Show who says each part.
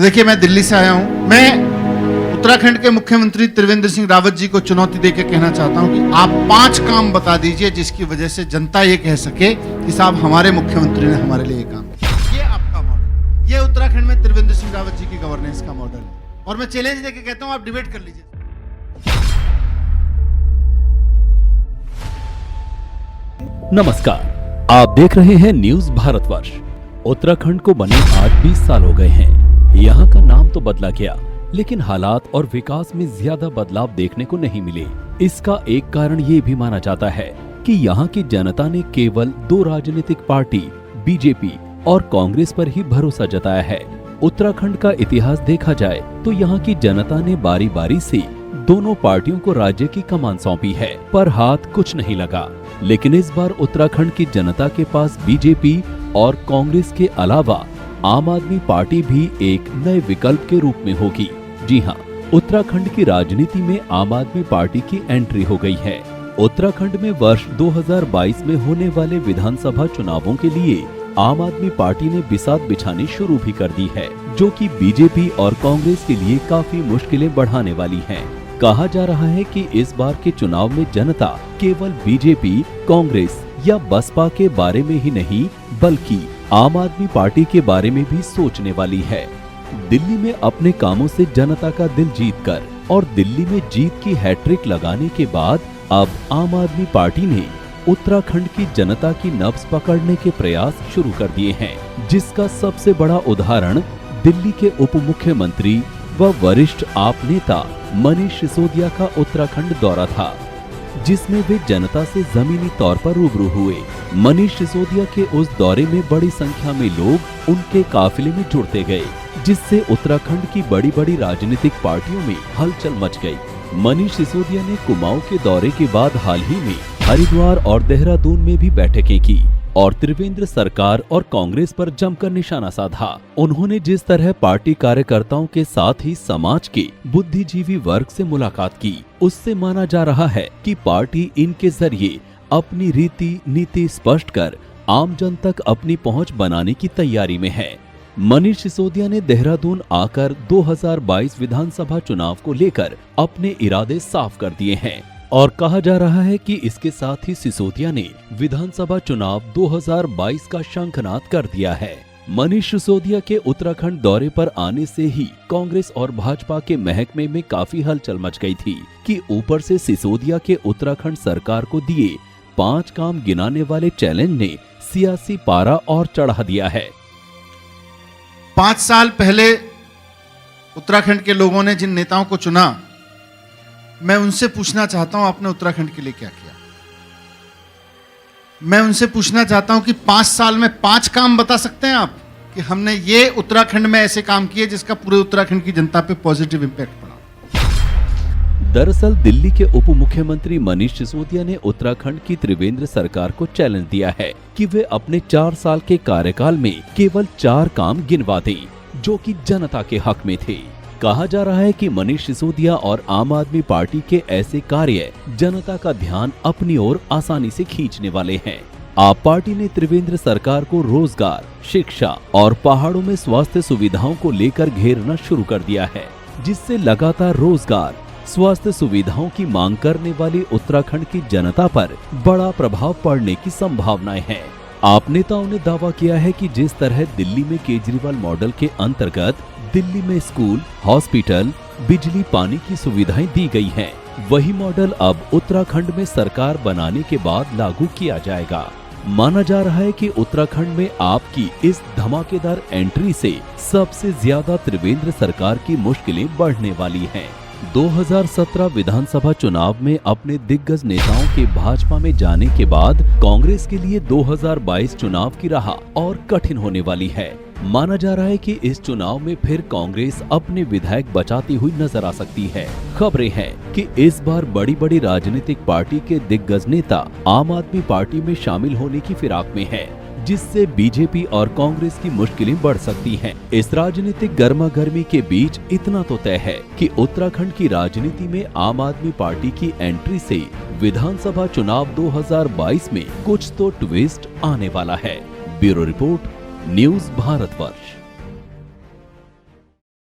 Speaker 1: तो देखिए, मैं दिल्ली से आया हूं। मैं उत्तराखंड के मुख्यमंत्री त्रिवेंद्र सिंह रावत जी को चुनौती देकर कहना चाहता हूं कि आप 5 काम बता दीजिए जिसकी वजह से जनता ये कह सके कि साहब हमारे मुख्यमंत्री ने हमारे लिए काम किया। ये आपका मॉडल, ये उत्तराखंड में त्रिवेंद्र सिंह रावत जी की गवर्नेंस का मॉडल है। और मैं चैलेंज देकर कहता हूं, आप डिबेट कर लीजिए।
Speaker 2: नमस्कार, आप देख रहे हैं न्यूज भारतवर्ष। उत्तराखंड को बने आज 20 साल हो गए हैं। यहाँ का नाम तो बदला गया, लेकिन हालात और विकास में ज्यादा बदलाव देखने को नहीं मिले। इसका एक कारण ये भी माना जाता है कि यहाँ की जनता ने केवल 2 राजनीतिक पार्टी बीजेपी और कांग्रेस पर ही भरोसा जताया है। उत्तराखंड का इतिहास देखा जाए तो यहाँ की जनता ने बारी बारी से दोनों पार्टियों को राज्य की कमान सौंपी है, पर हाथ कुछ नहीं लगा। लेकिन इस बार उत्तराखंड की जनता के पास बीजेपी और कांग्रेस के अलावा आम आदमी पार्टी भी एक नए विकल्प के रूप में होगी। जी हाँ, उत्तराखंड की राजनीति में आम आदमी पार्टी की एंट्री हो गई है। उत्तराखंड में वर्ष 2022 में होने वाले विधानसभा चुनावों के लिए आम आदमी पार्टी ने बिसात बिछानी शुरू भी कर दी है, जो कि बीजेपी और कांग्रेस के लिए काफी मुश्किलें बढ़ाने वाली है। कहा जा रहा है कि इस बार के चुनाव में जनता केवल बीजेपी, कांग्रेस या बसपा के बारे में ही नहीं, बल्कि आम आदमी पार्टी के बारे में भी सोचने वाली है। दिल्ली में अपने कामों से जनता का दिल जीतकर और दिल्ली में जीत की हैट्रिक लगाने के बाद अब आम आदमी पार्टी ने उत्तराखंड की जनता की नब्ज पकड़ने के प्रयास शुरू कर दिए हैं, जिसका सबसे बड़ा उदाहरण दिल्ली के उप मुख्यमंत्री व वरिष्ठ आप नेता मनीष सिसोदिया का उत्तराखंड दौरा था, जिसमें वे जनता से जमीनी तौर पर रूबरू हुए। मनीष सिसोदिया के उस दौरे में बड़ी संख्या में लोग उनके काफिले में जुड़ते गए, जिससे उत्तराखंड की बड़ी बड़ी राजनीतिक पार्टियों में हलचल मच गई। मनीष सिसोदिया ने कुमाऊं के दौरे के बाद हाल ही में हरिद्वार और देहरादून में भी बैठकें की और त्रिवेंद्र सरकार और कांग्रेस पर जमकर निशाना साधा। उन्होंने जिस तरह पार्टी कार्यकर्ताओं के साथ ही समाज के बुद्धिजीवी वर्ग से मुलाकात की, उससे माना जा रहा है कि पार्टी इनके जरिए अपनी रीति नीति स्पष्ट कर आम जन तक अपनी पहुंच बनाने की तैयारी में है। मनीष सिसोदिया ने देहरादून आकर 2022 विधानसभा चुनाव को लेकर अपने इरादे साफ कर दिए हैं और कहा जा रहा है कि इसके साथ ही सिसोदिया ने विधानसभा चुनाव 2022 का शंखनाद कर दिया है। मनीष सिसोदिया के उत्तराखंड दौरे पर आने से ही कांग्रेस और भाजपा के महकमे में काफी हलचल मच गई थी कि ऊपर से सिसोदिया के उत्तराखंड सरकार को दिए 5 काम गिनाने वाले चैलेंज ने सियासी पारा और चढ़ा दिया है।
Speaker 1: 5 साल पहले उत्तराखंड के लोगों ने जिन नेताओं को चुना, मैं उनसे पूछना चाहता हूं आपने उत्तराखंड के लिए क्या किया। मैं उनसे पूछना चाहता हूं कि 5 साल में 5 काम बता सकते हैं आप कि हमने ये उत्तराखंड में ऐसे काम किए जिसका पूरे उत्तराखंड की जनता पे पॉजिटिव इंपैक्ट पड़ा।
Speaker 2: दरअसल दिल्ली के उप मुख्यमंत्री मनीष सिसोदिया ने उत्तराखंड की त्रिवेंद्र सरकार को चैलेंज दिया है कि वे अपने 4 साल के कार्यकाल में केवल 4 काम गिनवा दें, जो कि जनता के हक में थे। कहा जा रहा है कि मनीष सिसोदिया और आम आदमी पार्टी के ऐसे कार्य जनता का ध्यान अपनी ओर आसानी से खींचने वाले हैं। आप पार्टी ने त्रिवेंद्र सरकार को रोजगार, शिक्षा और पहाड़ों में स्वास्थ्य सुविधाओं को लेकर घेरना शुरू कर दिया है, जिससे लगातार रोजगार, स्वास्थ्य सुविधाओं की मांग करने वाली उत्तराखंड की जनता पर बड़ा प्रभाव पड़ने की संभावनाएं हैं। आप नेताओं ने दावा किया है कि जिस तरह दिल्ली में केजरीवाल मॉडल के अंतर्गत दिल्ली में स्कूल, हॉस्पिटल, बिजली पानी की सुविधाएं दी गई हैं, वही मॉडल अब उत्तराखंड में सरकार बनाने के बाद लागू किया जाएगा। माना जा रहा है कि उत्तराखंड में आपकी इस धमाकेदार एंट्री से सबसे ज्यादा त्रिवेंद्र सरकार की मुश्किलें बढ़ने वाली हैं। 2017 विधानसभा चुनाव में अपने दिग्गज नेताओं के भाजपा में जाने के बाद कांग्रेस के लिए 2022 चुनाव की राह और कठिन होने वाली है। माना जा रहा है कि इस चुनाव में फिर कांग्रेस अपने विधायक बचाती हुई नजर आ सकती है। खबरें हैं कि इस बार बड़ी बड़ी राजनीतिक पार्टी के दिग्गज नेता आम आदमी पार्टी में शामिल होने की फिराक में है, जिससे बीजेपी और कांग्रेस की मुश्किलें बढ़ सकती हैं। इस राजनीतिक गर्मागर्मी के बीच इतना तो तय है कि उत्तराखंड की राजनीति में आम आदमी पार्टी की एंट्री से विधानसभा चुनाव 2022 में कुछ तो ट्विस्ट आने वाला है। Bureau report, news Bharatvarsh.